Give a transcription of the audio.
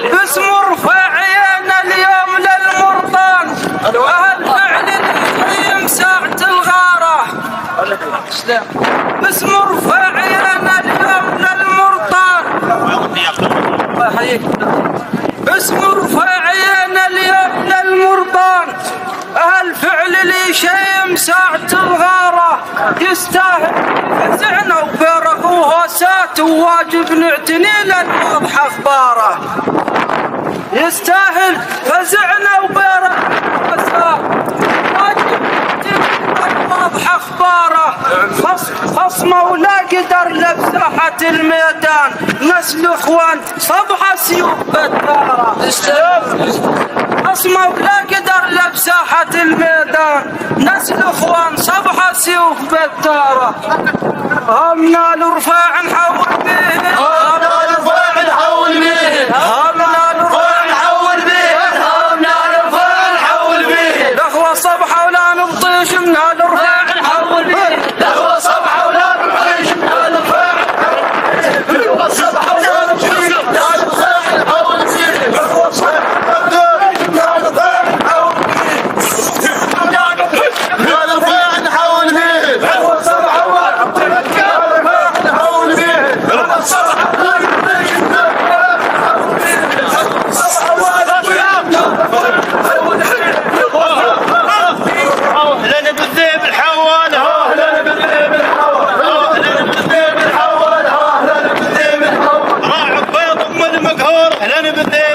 باسم رفاعينا اليوم للمرطان واهل فعل الحين ساعة الغارة. باسم رفاعينا اليوم للمرطان الله يحييك. باسم رفاعينا اليوم للمرطان اهل فعل لي شيم ساعة الغارة. يستاهل فزعنا وبرق وهوسات وواجب نعتني للواضح اخباره. يستاهل فزعنا وبرق وهوسات واجب نعتني للواضح اخباره. خصمه ولا قدر لبساحة الميدان نسل اخوان صبح سيوف بتاره. خصمه ولا قدر لبساحة الميدان نسل اخوان صبح سيوف بتاره. همنا الرفاع نحول به همنا الرفاع نحول به همنا الرفاع نحول به همنا الرفاع نحول به. الاخوة صبحة ولا نبطيش من الرفاع نحول به الاخوة صبحة ولا نبطيش من الرفاع الاخوة صبحة ولا نبطيش من الرفاع نحول به الاخوة صبحة اهلا بالذئب